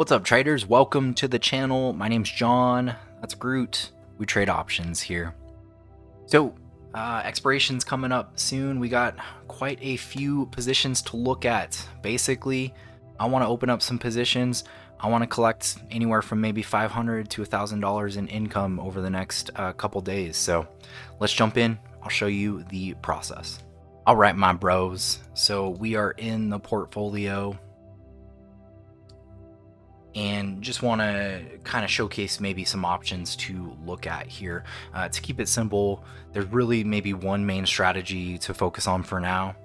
What's up, traders? Welcome to the channel. My name's John. That's Groot. We trade options here. So, expiration's coming up soon. We got quite a few positions to look at. Basically, I want to open up some positions. I want to collect anywhere from maybe $500 to $1,000 in income over the next couple days. So, let's jump in. I'll show you the process. All right, my bros. So, we are in the portfolio and just want to kind of showcase maybe some options to look at here. To keep it simple, there's really maybe one main strategy to focus on for now.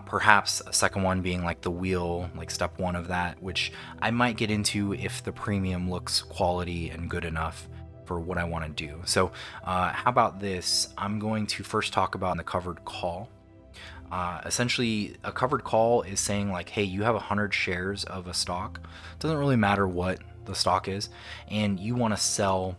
Perhaps a second one being like the wheel, like step one of that, which I might get into if the premium looks quality and good enough for what I want to do. So how about this? I'm going to first talk about the covered call. Essentially, a covered call is saying like, hey, you have 100 shares of a stock. Doesn't really matter what the stock is, and you want to sell.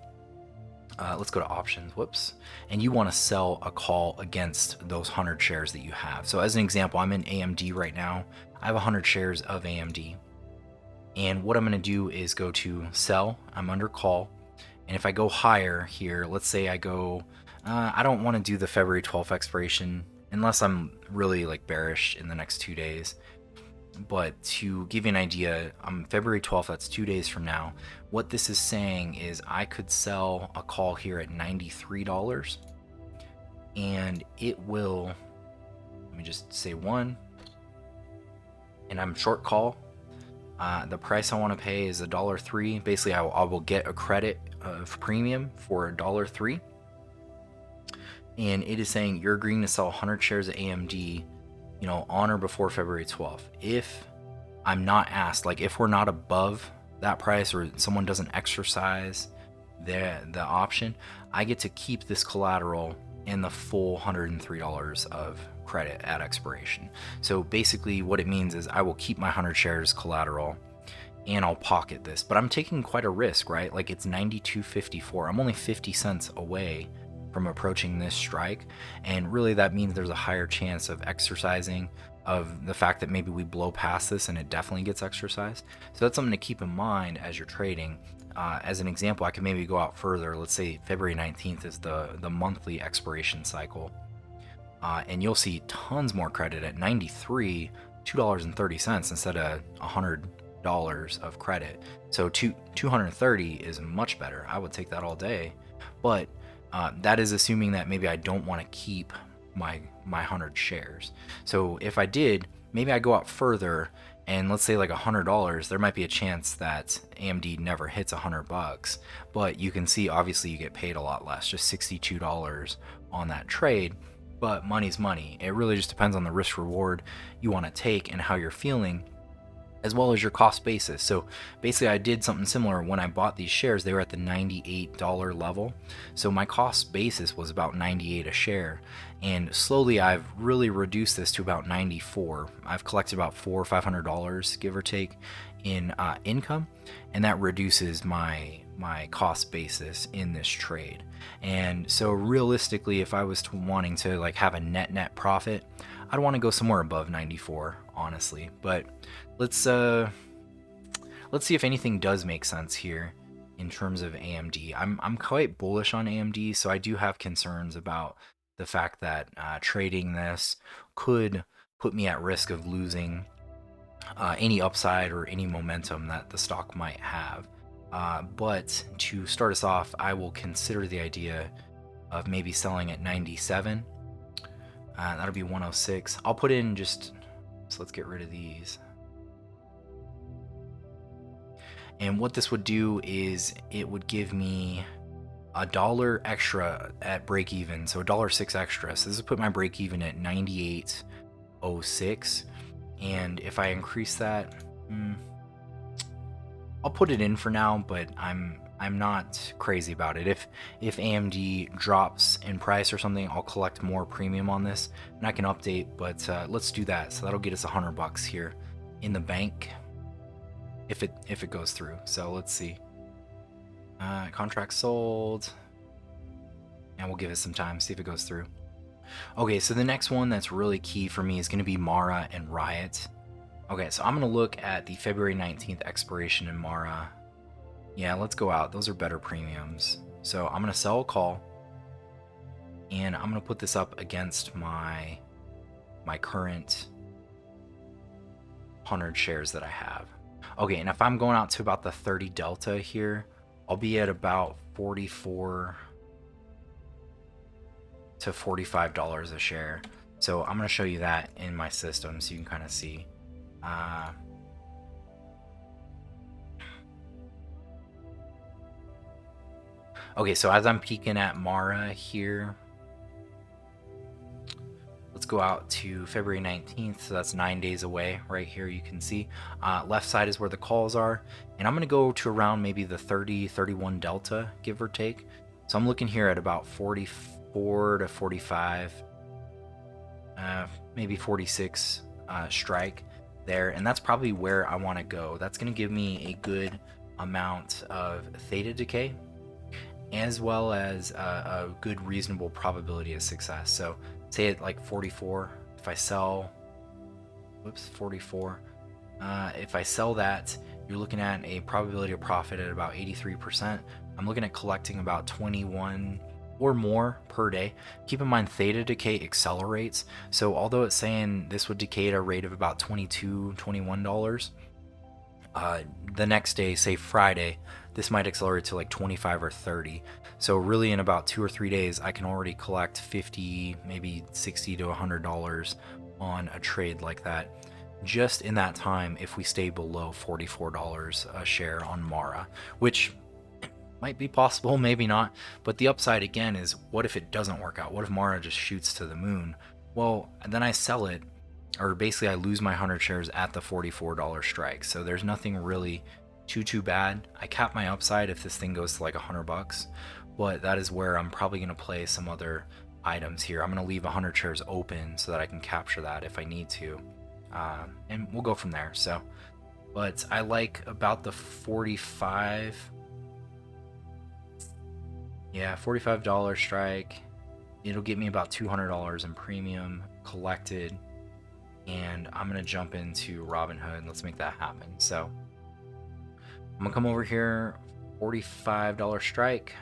Let's go to options. Whoops. And you want to sell a call against those 100 shares that you have. So as an example, I'm in AMD right now. I have 100 shares of AMD, and what I'm going to do is go to sell. I'm under call, and if I go higher here, let's say I go. I don't want to do the February 12th expiration unless I'm really like bearish in the next 2 days. But to give you an idea, February 12th, that's 2 days from now. What this is saying is I could sell a call here at $93, and it will, let me just say one, and I'm short call. The price I want to pay is $1.03. Basically, I will get a credit of premium for $1.03. And it is saying you're agreeing to sell 100 shares of AMD, on or before February 12th. If I'm not asked, like if we're not above that price or someone doesn't exercise the option, I get to keep this collateral and the full $103 of credit at expiration. So basically what it means is I will keep my 100 shares collateral and I'll pocket this, but I'm taking quite a risk, right? Like it's $92.54. I'm only 50 cents away from approaching this strike, and really that means there's a higher chance of exercising, of the fact that maybe we blow past this and it definitely gets exercised. So that's something to keep in mind as you're trading. As an example, I can maybe go out further. Let's say February 19th is the monthly expiration cycle, and you'll see tons more credit at 93, $2.30 instead of $100 of credit. So 230 is much better. I would take that all day, but that is assuming that maybe I don't want to keep my 100 shares. So if I did, maybe I go out further, and let's say like $100, there might be a chance that AMD never hits $100, but you can see obviously you get paid a lot less, just $62 on that trade. But money's money. It really just depends on the risk reward you want to take and how you're feeling, as well as your cost basis. So basically I did something similar when I bought these shares. They were at the $98 level. So my cost basis was about $98 a share. And slowly I've really reduced this to about $94. I've collected about $400 or $500, give or take, in income. And that reduces my cost basis in this trade. And so realistically, if I was wanting to like have a net profit, I'd want to go somewhere above 94, honestly. But let's see if anything does make sense here in terms of AMD. I'm quite bullish on AMD, so I do have concerns about the fact that trading this could put me at risk of losing any upside or any momentum that the stock might have. But to start us off, I will consider the idea of maybe selling at 97. That'll be 106. I'll put in just, so let's get rid of these. And what this would do is it would give me $1 extra at break even, so $1.06 extra. So this would put my break even at 98.06. And if I increase that, I'll put it in for now, but I'm not crazy about it. If AMD drops in price or something, I'll collect more premium on this and I can update, but let's do that. So that'll get us $100 here in the bank if it goes through. So let's see. Contract sold, and we'll give it some time, see if it goes through. Okay, so the next one that's really key for me is going to be MARA and RIOT. Okay, so I'm going to look at the February 19th expiration in MARA. Yeah, let's go out. Those are better premiums. So I'm going to sell a call, and I'm going to put this up against my current 100 shares that I have. Okay, and if I'm going out to about the 30 delta here, I'll be at about 44 to $45 a share. So I'm going to show you that in my system so you can kind of see. Okay, so as I'm peeking at MARA here, let's go out to February 19th. So that's 9 days away. Right here you can see. Left side is where the calls are. And I'm going to go to around maybe the 30, 31 delta, give or take. So I'm looking here at about 44 to 45, maybe 46 strike there. And that's probably where I want to go. That's going to give me a good amount of theta decay, as well as a good reasonable probability of success. So say at like 44, if I sell, 44, if I sell that, you're looking at a probability of profit at about 83%. I'm looking at collecting about 21 or more per day. Keep in mind, theta decay accelerates. So although it's saying this would decay at a rate of about $22, $21, the next day, say Friday, this might accelerate to like 25 or 30. So really in about 2 or 3 days, I can already collect 50, maybe 60 to $100 on a trade like that. Just in that time, if we stay below $44 a share on MARA, which might be possible, maybe not. But the upside again is, what if it doesn't work out? What if MARA just shoots to the moon? Well, then I sell it, or basically I lose my 100 shares at the $44 strike. So there's nothing really too bad. I cap my upside if this thing goes to like $100, but that is where I'm probably going to play some other items here. I'm going to leave 100 shares open so that I can capture that if I need to, and we'll go from there. So, but I like about the 45, yeah, $45 strike. It'll get me about $200 in premium collected, and I'm gonna jump into Robinhood. Let's make that happen. So I'm gonna come over here, $45 strike.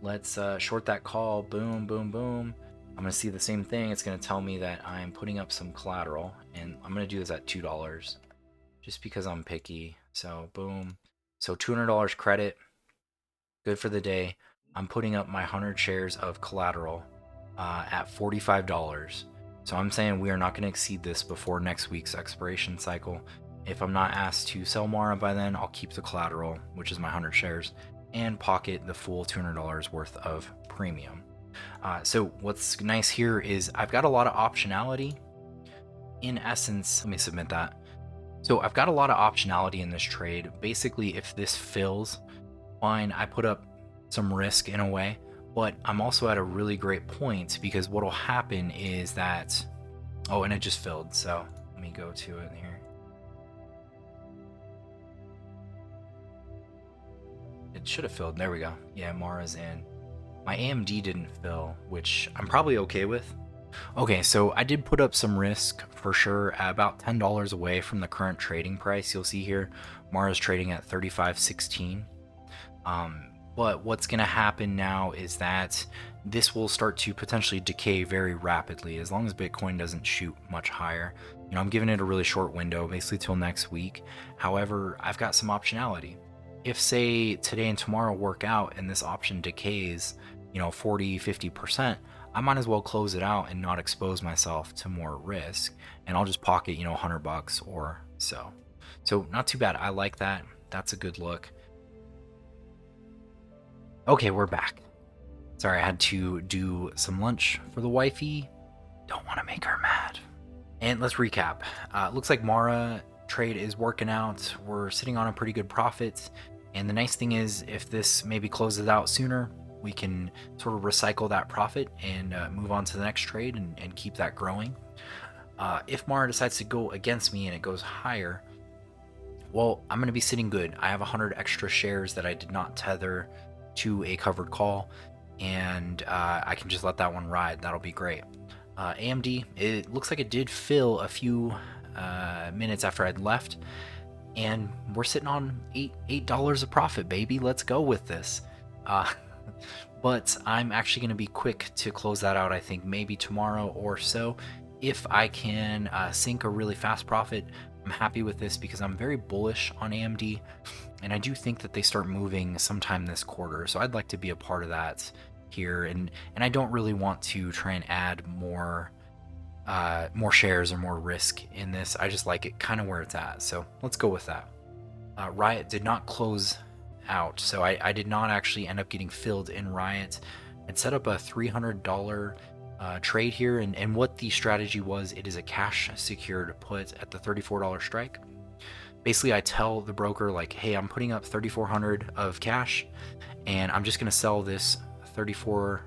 Let's short that call. Boom, boom, boom. I'm gonna see the same thing. It's gonna tell me that I'm putting up some collateral, and I'm gonna do this at $2 just because I'm picky. So boom. So $200 credit. Good for the day. I'm putting up my 100 shares of collateral at $45. So I'm saying we are not going to exceed this before next week's expiration cycle. If I'm not asked to sell MARA by then, I'll keep the collateral, which is my 100 shares, and pocket the full $200 worth of premium. So what's nice here is I've got a lot of optionality. In essence, let me submit that. So I've got a lot of optionality in this trade. Basically, if this fills, fine, I put up some risk in a way, but I'm also at a really great point, because what will happen is that, oh, and it just filled. So let me go to it here. It should have filled. There we go. Yeah, MARA's in. My AMD didn't fill, which I'm probably okay with. Okay, so I did put up some risk for sure, at about $10 away from the current trading price. You'll see here, MARA's trading at 35.16. But what's going to happen now is that this will start to potentially decay very rapidly as long as Bitcoin doesn't shoot much higher. You know, I'm giving it a really short window, basically till next week. However, I've got some optionality. If, say, today and tomorrow work out and this option decays, 40, 50%, I might as well close it out and not expose myself to more risk. And I'll just pocket, $100 or so. So not too bad. I like that. That's a good look. Okay, we're back. Sorry, I had to do some lunch for the wifey. Don't want to make her mad. And let's recap. Looks like MARA trade is working out. We're sitting on a pretty good profit. And the nice thing is, if this maybe closes out sooner, we can sort of recycle that profit and move on to the next trade and keep that growing. If MARA decides to go against me and it goes higher, well, I'm going to be sitting good. I have 100 extra shares that I did not tether to a covered call, and I can just let that one ride. That'll be great. AMD, it looks like it did fill a few minutes after I'd left, and we're sitting on $8 of profit, baby. Let's go with this. But I'm actually going to be quick to close that out. I think maybe tomorrow or so. If I can sink a really fast profit, I'm happy with this because I'm very bullish on AMD, and I do think that they start moving sometime this quarter. So I'd like to be a part of that here, and I don't really want to try and add more shares or more risk in this. I just like it kind of where it's at. So let's go with that. RIOT did not close out, so I did not actually end up getting filled in RIOT. I'd set up a $300 trade here, and what the strategy was, it is a cash secured put at the $34 strike. Basically, I tell the broker, like, hey, I'm putting up 3,400 of cash, and I'm just going to sell this 34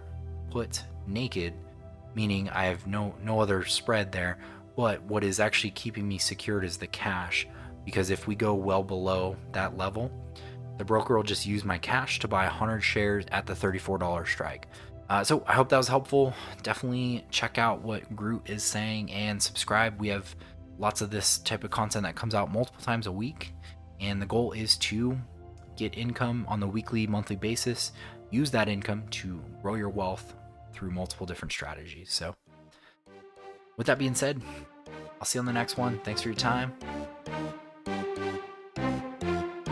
put naked, meaning I have no other spread there. But what is actually keeping me secured is the cash, because if we go well below that level, the broker will just use my cash to buy 100 shares at the $34 strike. So I hope that was helpful. Definitely check out what Groot is saying and subscribe. We have lots of this type of content that comes out multiple times a week, and the goal is to get income on the weekly, monthly basis. Use that income to grow your wealth through multiple different strategies. So with that being said, I'll see you on the next one. Thanks for your time.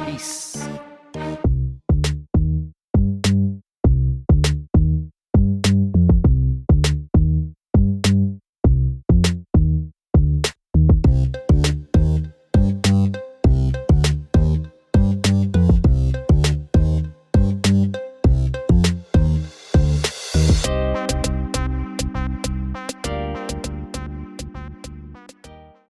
Peace.